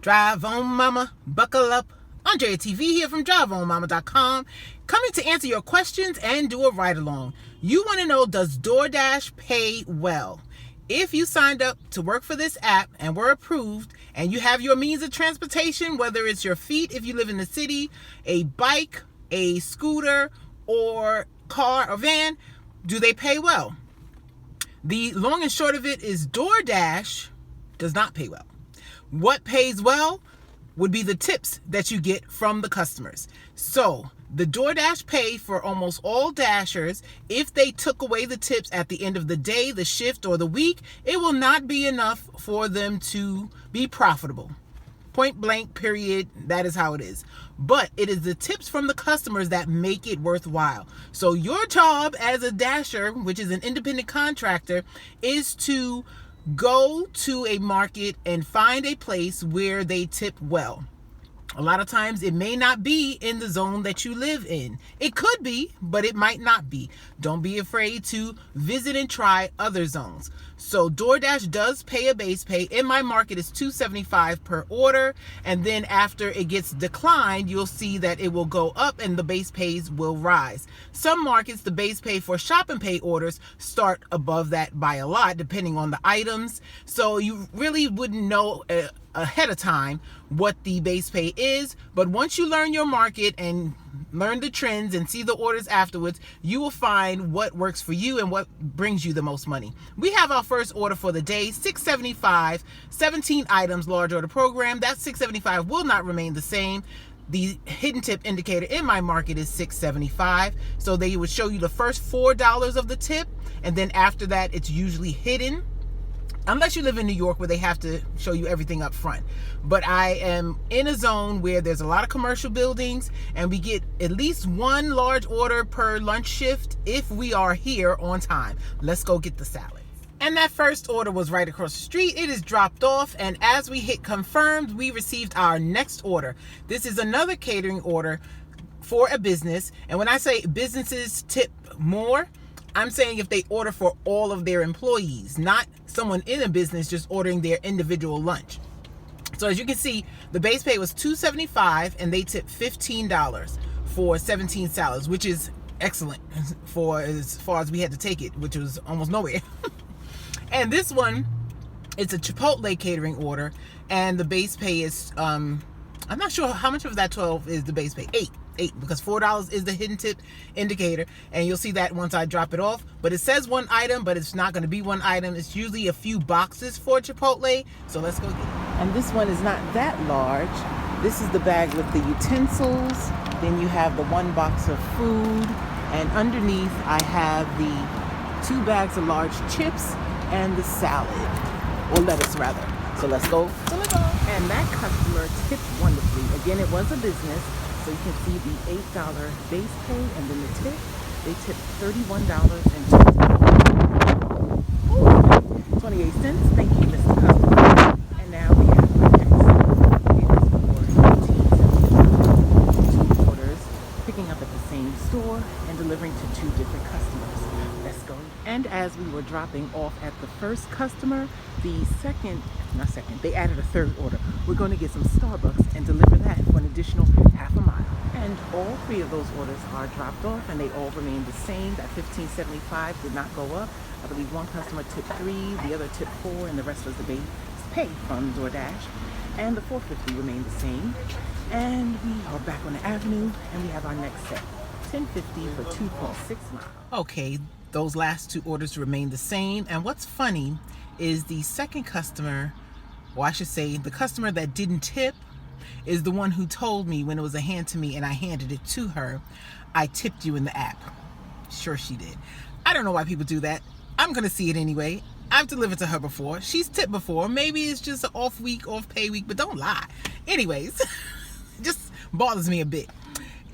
Drive on mama, buckle up. Andrea TV here from driveonmama.com, coming to answer your questions and do a ride along. You want to know, does Doordash pay well? If you signed up to work for this app and were approved and you have your means of transportation, whether it's your feet if you live in the city, a bike, a scooter, or car or van, do they pay well? The long and short of it is Doordash does not pay well. What pays well would be the tips that you get from the customers. So the Doordash pay for almost all Dashers, if they took away the tips at the end of the day, the shift, or the week, it will not be enough for them to be profitable. Point blank, period. That is how it is. But it is the tips from the customers that make it worthwhile. So your job as a Dasher, which is an independent contractor, is to go to a market and find a place where they tip well. A lot of times it may not be in the zone that you live in. It could be, but it might not be. Don't be afraid to visit and try other zones. So Doordash does pay a base pay. In my market, it's $2.75 per order. And then after it gets declined, you'll see that it will go up and the base pays will rise. Some markets, the base pay for shop and pay orders start above that by a lot, depending on the items. So you really wouldn't know ahead of time what the base pay is, but once you learn your market and learn the trends and see the orders afterwards, you will find what works for you and what brings you the most money. We have our first order for the day, $6.75, 17 items, large order program. That $6.75 will not remain the same. The hidden tip indicator in my market is $6.75. So they would show you the first $4 of the tip, and then after that it's usually hidden. Unless you live in New York where they have to show you everything up front. But I am in a zone where there's a lot of commercial buildings and we get at least one large order per lunch shift if we are here on time. Let's go get the salad. And that first order was right across the street. It is dropped off, and as we hit confirmed, we received our next order. This is another catering order for a business. And when I say businesses tip more, I'm saying if they order for all of their employees, not someone in a business just ordering their individual lunch. So as you can see, the base pay was $2.75 and they tipped $15 for 17 salads, which is excellent for as far as we had to take it, which was almost nowhere. And this one, it's a Chipotle catering order, and the base pay is, I'm not sure how much of that 12 is the base pay. $8, because $4 is the hidden tip indicator, and you'll see that once I drop it off. But it says one item, but it's not going to be one item. It's usually a few boxes for Chipotle. So let's go get it. And this one is not that large. This is the bag with the utensils. Then you have the one box of food, and underneath I have the 2 bags of large chips and the salad, or lettuce rather. So let's go deliver. And that customer tipped wonderfully. Again, it was a business. So you can see the $8 base pay and then the tip. They tipped $31.28. Thank you, Mr. Customer. And now we have our next. It is for 2 orders, picking up at the same store and delivering to 2 different customers. Let's go. And as we were dropping off at the first customer, they added a 3rd order. We're going to get some Starbucks and deliver that for an additional half a mile. And all 3 of those orders are dropped off, and they all remain the same. That $15.75 did not go up. I believe one customer tipped 3, the other tipped 4, and the rest was the base pay from Doordash. And the $4.50 remained the same. And we are back on the avenue, and we have our next set. $10.50 for 2.6 miles. Okay, those last 2 orders remain the same. And what's funny is the second customer, or I should say the customer that didn't tip, is the one who told me when it was a hand to me and I handed it to her, I tipped you in the app. Sure she did. I don't know why people do that. I'm going to see it anyway. I've delivered to her before. She's tipped before. Maybe it's just an off pay week, but don't lie. Anyways, just bothers me a bit.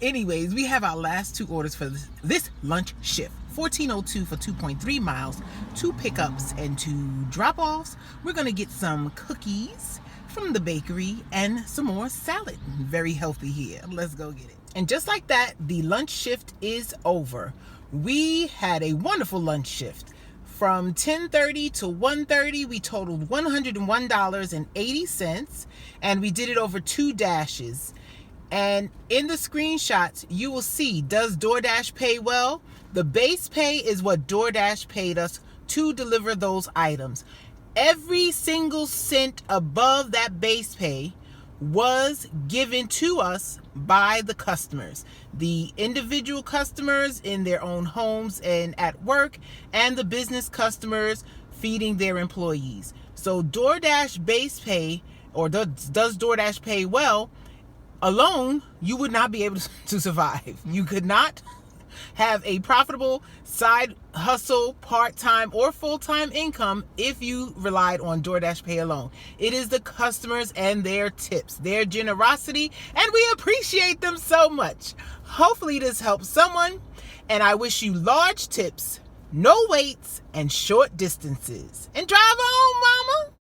Anyways, we have our last 2 orders for this lunch shift. $14.02 for 2.3 miles, 2 pickups and 2 drop-offs. We're going to get some cookies from the bakery and some more salad. Very healthy here. Let's go get it. And just like that, the lunch shift is over. We had a wonderful lunch shift. From 10:30 to 1:30, we totaled $101.80, and we did it over 2 dashes. And in the screenshots, you will see, does DoorDash pay well? The base pay is what DoorDash paid us to deliver those items. Every single cent above that base pay was given to us by the customers, the individual customers in their own homes and at work, and the business customers feeding their employees. So DoorDash base pay, or does DoorDash pay well, alone, you would not be able to survive. You could not have a profitable side hustle, part-time or full-time income if you relied on DoorDash Pay alone. It is the customers and their tips, their generosity, and we appreciate them so much. Hopefully this helps someone, and I wish you large tips, no waits, and short distances. And drive on, mama!